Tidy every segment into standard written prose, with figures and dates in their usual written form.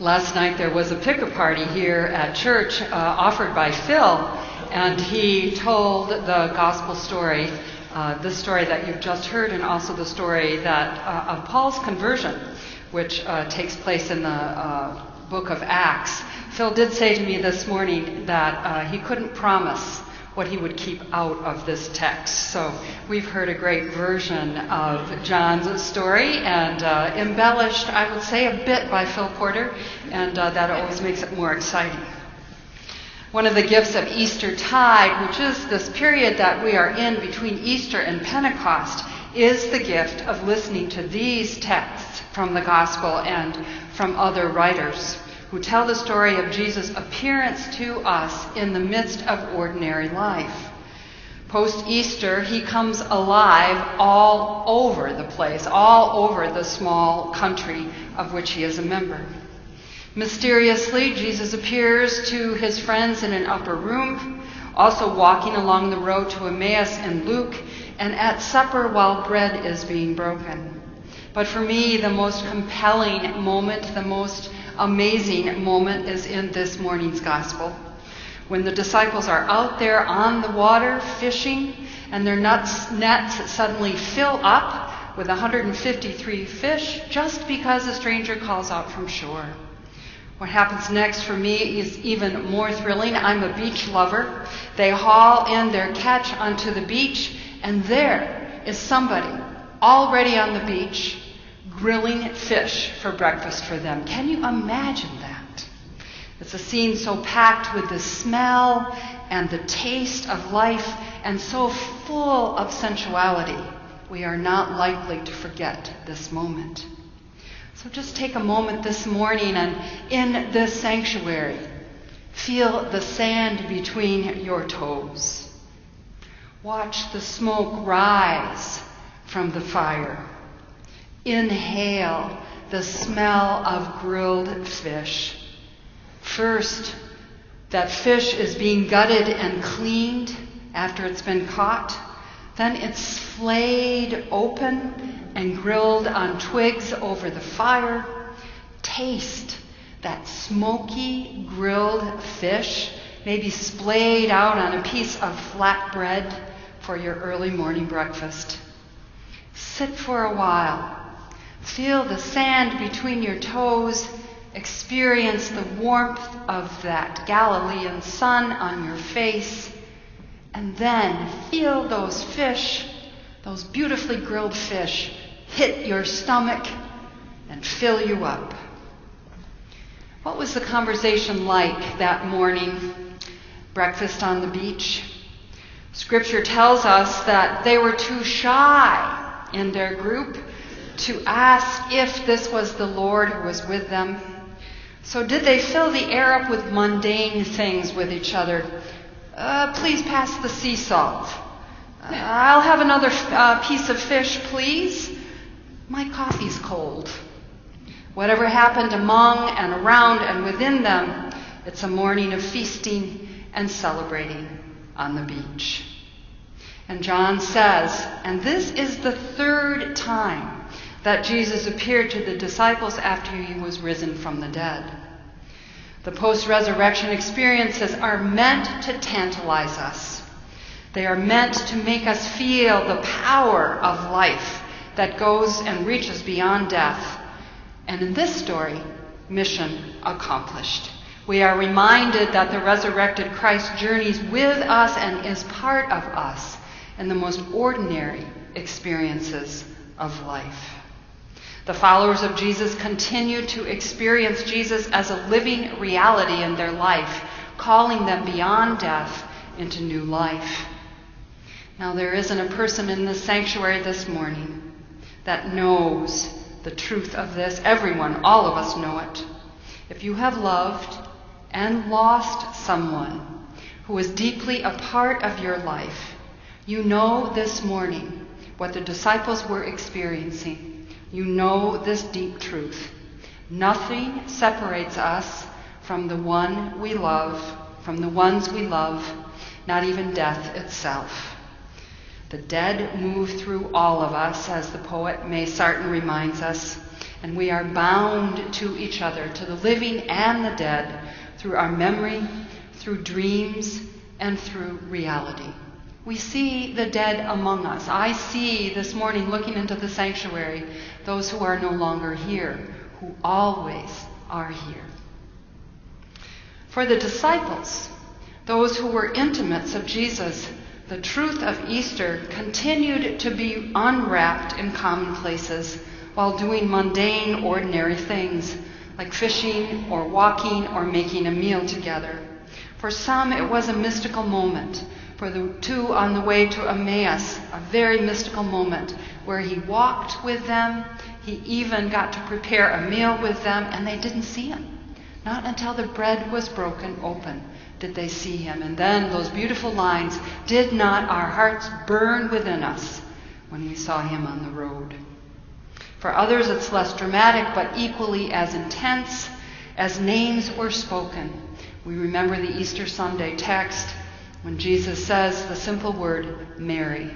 Last night there was a pick-a party here at church offered by Phil, and he told the gospel story, this story that you've just heard, and also the story that of Paul's conversion, which takes place in the book of Acts. Phil did say to me this morning that he couldn't promise what he would keep out of this text. So we've heard a great version of John's story, and embellished, I would say, a bit by Phil Porter, and that always makes it more exciting. One of the gifts of Eastertide, which is this period that we are in between Easter and Pentecost, is the gift of listening to these texts from the gospel and from other writers who tell the story of Jesus' appearance to us in the midst of ordinary life. Post-Easter, he comes alive all over the place, all over the small country of which he is a member. Mysteriously, Jesus appears to his friends in an upper room, also walking along the road to Emmaus in Luke, and at supper while bread is being broken. But for me, the most compelling moment, the most amazing moment is in this morning's gospel, when the disciples are out there on the water fishing, and their nets suddenly fill up with 153 fish just because a stranger calls out from shore. What happens next for me is even more thrilling. I'm a beach lover. They haul in their catch onto the beach, and there is somebody already on the beach grilling fish for breakfast for them. Can you imagine that? It's a scene so packed with the smell and the taste of life, and so full of sensuality. We are not likely to forget this moment. So just take a moment this morning, and in this sanctuary, feel the sand between your toes. Watch the smoke rise from the fire. Inhale the smell of grilled fish. First, that fish is being gutted and cleaned after it's been caught. Then it's flayed open and grilled on twigs over the fire. Taste that smoky grilled fish, maybe splayed out on a piece of flat bread for your early morning breakfast. Sit for a while. Feel the sand between your toes. Experience the warmth of that Galilean sun on your face. And then feel those fish, those beautifully grilled fish, hit your stomach and fill you up. What was the conversation like that morning? Breakfast on the beach? Scripture tells us that they were too shy in their group to ask if this was the Lord who was with them. So did they fill the air up with mundane things with each other? Please pass the sea salt. I'll have another piece of fish, please. My coffee's cold. Whatever happened among and around and within them, it's a morning of feasting and celebrating on the beach. And John says, and this is the third time that Jesus appeared to the disciples after he was risen from the dead. The post-resurrection experiences are meant to tantalize us. They are meant to make us feel the power of life that goes and reaches beyond death. And in this story, mission accomplished. We are reminded that the resurrected Christ journeys with us and is part of us in the most ordinary experiences of life. The followers of Jesus continue to experience Jesus as a living reality in their life, calling them beyond death into new life. Now, there isn't a person in this sanctuary this morning that knows the truth of this. Everyone, all of us know it. If you have loved and lost someone who is deeply a part of your life, you know this morning what the disciples were experiencing. You know this deep truth. Nothing separates us from the one we love, from the ones we love, not even death itself. The dead move through all of us, as the poet May Sarton reminds us, and we are bound to each other, to the living and the dead, through our memory, through dreams, and through reality. We see the dead among us. I see this morning, looking into the sanctuary, those who are no longer here, who always are here. For the disciples, those who were intimates of Jesus, the truth of Easter continued to be unwrapped in commonplaces while doing mundane, ordinary things like fishing or walking or making a meal together. For some, it was a mystical moment. For the two on the way to Emmaus, a very mystical moment where he walked with them. He even got to prepare a meal with them, and they didn't see him. Not until the bread was broken open did they see him. And then those beautiful lines, "Did not our hearts burn within us when we saw him on the road?" For others, it's less dramatic, but equally as intense. As names were spoken, we remember the Easter Sunday text when Jesus says the simple word, Mary.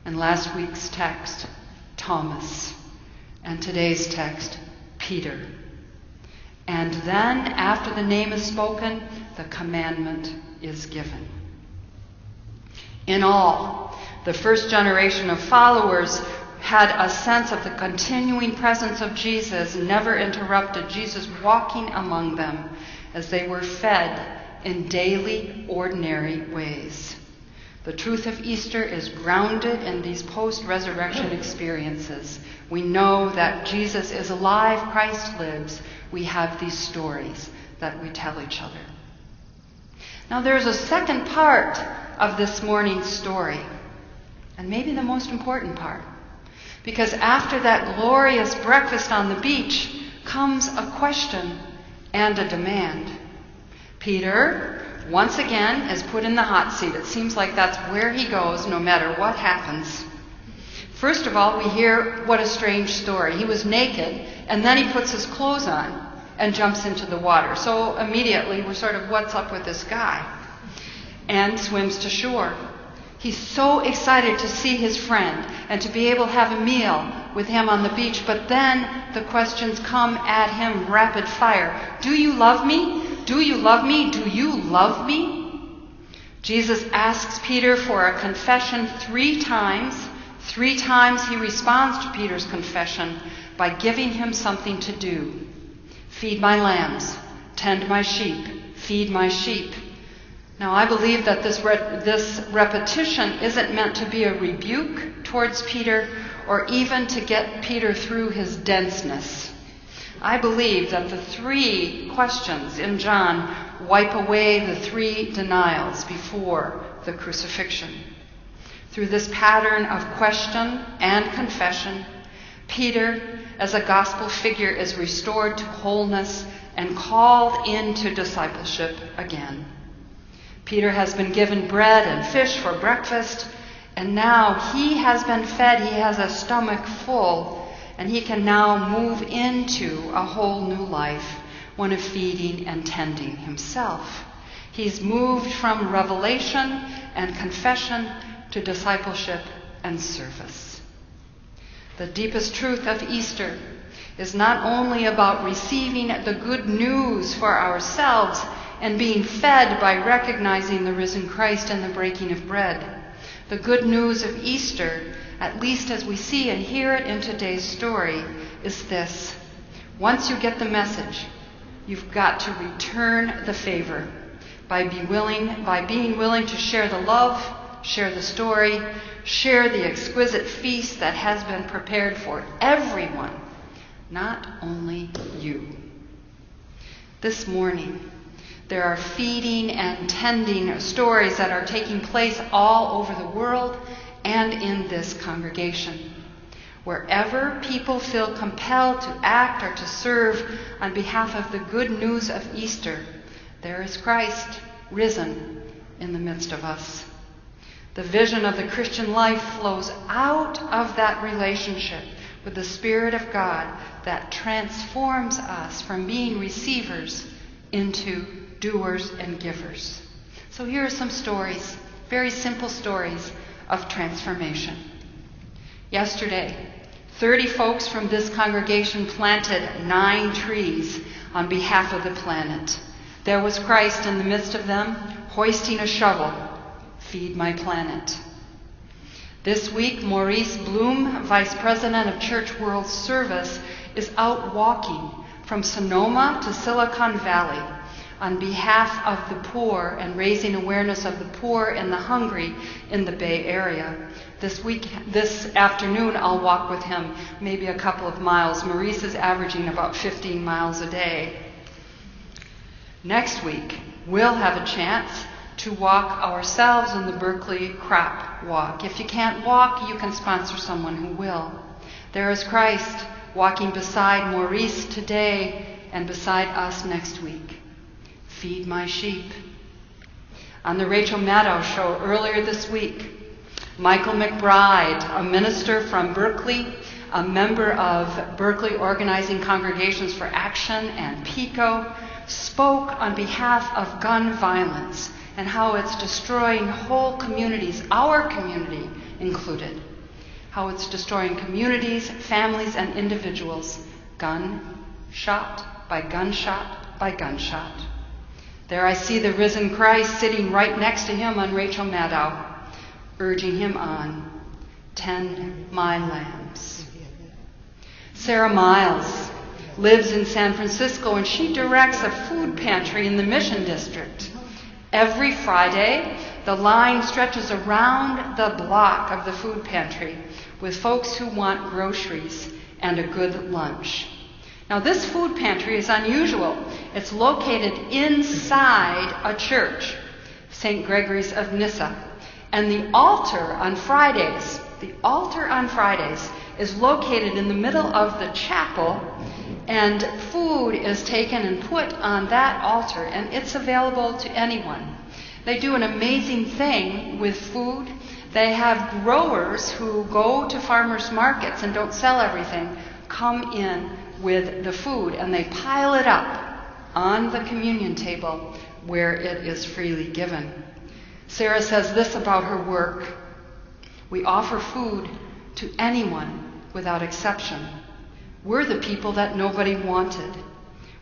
And last week's text, Thomas. And today's text, Peter. And then, after the name is spoken, the commandment is given. In all, the first generation of followers had a sense of the continuing presence of Jesus, never interrupted, Jesus walking among them as they were fed in daily, ordinary ways. The truth of Easter is grounded in these post-resurrection experiences. We know that Jesus is alive, Christ lives. We have these stories that we tell each other. Now there's a second part of this morning's story, and maybe the most important part, because after that glorious breakfast on the beach comes a question and a demand. Peter, once again, is put in the hot seat. It seems like that's where he goes no matter what happens. First of all, we hear what a strange story. He was naked, and then he puts his clothes on and jumps into the water. So immediately we're sort of, what's up with this guy? And swims to shore. He's so excited to see his friend and to be able to have a meal with him on the beach. But then the questions come at him rapid fire. Do you love me? Do you love me? Do you love me? Jesus asks Peter for a confession 3 times. 3 times he responds to Peter's confession by giving him something to do. Feed my lambs, tend my sheep, feed my sheep. Now I believe that this repetition isn't meant to be a rebuke towards Peter or even to get Peter through his denseness. I believe that the 3 questions in John wipe away the 3 denials before the crucifixion. Through this pattern of question and confession, Peter, as a gospel figure, is restored to wholeness and called into discipleship again. Peter has been given bread and fish for breakfast, and now he has been fed. He has a stomach full, and he can now move into a whole new life, one of feeding and tending himself. He's moved from revelation and confession to discipleship and service. The deepest truth of Easter is not only about receiving the good news for ourselves and being fed by recognizing the risen Christ and the breaking of bread. The good news of Easter, at least as we see and hear it in today's story, is this. Once you get the message, you've got to return the favor by being willing to share the love, share the story, share the exquisite feast that has been prepared for everyone, not only you. This morning, there are feeding and tending stories that are taking place all over the world and in this congregation. Wherever people feel compelled to act or to serve on behalf of the good news of Easter, there is Christ risen in the midst of us. The vision of the Christian life flows out of that relationship with the Spirit of God that transforms us from being receivers into doers and givers. So here are some stories, very simple stories of transformation. Yesterday, 30 folks from this congregation planted 9 trees on behalf of the planet. There was Christ in the midst of them, hoisting a shovel. Feed my planet. This week, Maurice Bloom, Vice President of Church World Service, is out walking from Sonoma to Silicon Valley on behalf of the poor and raising awareness of the poor and the hungry in the Bay Area. This afternoon, I'll walk with him maybe a couple of miles. Maurice is averaging about 15 miles a day. Next week, we'll have a chance to walk ourselves in the Berkeley Crop Walk. If you can't walk, you can sponsor someone who will. There is Christ walking beside Maurice today and beside us next week. Feed my sheep. On the Rachel Maddow show earlier this week, Michael McBride, a minister from Berkeley, a member of Berkeley Organizing Congregations for Action and PICO, spoke on behalf of gun violence and how it's destroying whole communities, our community included, how it's destroying communities, families, and individuals, gunshot by gunshot by gunshot. There I see the risen Christ sitting right next to him on Rachel Maddow, urging him on. Tend my lambs. Sarah Miles lives in San Francisco, and she directs a food pantry in the Mission District. Every Friday, the line stretches around the block of the food pantry with folks who want groceries and a good lunch. Now, this food pantry is unusual. It's located inside a church, St. Gregory's of Nyssa. And the altar on Fridays is located in the middle of the chapel, and food is taken and put on that altar, and it's available to anyone. They do an amazing thing with food. They have growers who go to farmers markets and don't sell everything, come in with the food, and they pile it up on the communion table where it is freely given. Sarah says this about her work: we offer food to anyone without exception. We're the people that nobody wanted.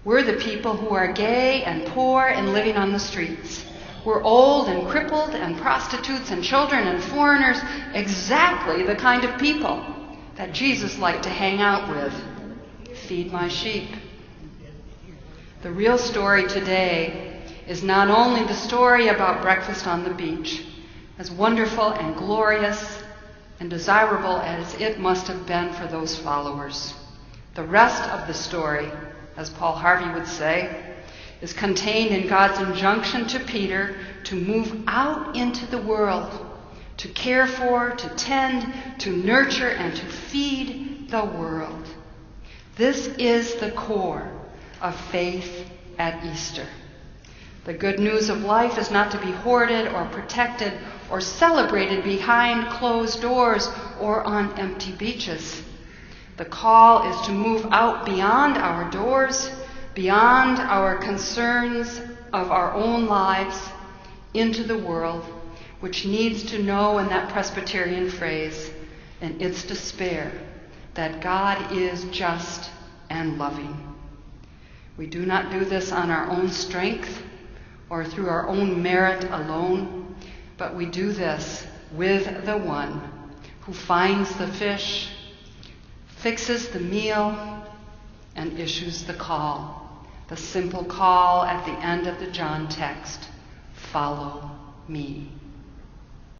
We're the people who are gay and poor and living on the streets. We're old and crippled and prostitutes and children and foreigners, exactly the kind of people that Jesus liked to hang out with. Feed my sheep. The real story today is not only the story about breakfast on the beach, as wonderful and glorious and desirable as it must have been for those followers. The rest of the story, as Paul Harvey would say, is contained in God's injunction to Peter to move out into the world, to care for, to tend, to nurture, and to feed the world. This is the core of faith at Easter. The good news of life is not to be hoarded or protected or celebrated behind closed doors or on empty beaches. The call is to move out beyond our doors, beyond our concerns of our own lives, into the world, which needs to know, in that Presbyterian phrase, in its despair, that God is just and loving. We do not do this on our own strength or through our own merit alone, but we do this with the one who finds the fish, fixes the meal, and issues the call, the simple call at the end of the John text: follow me.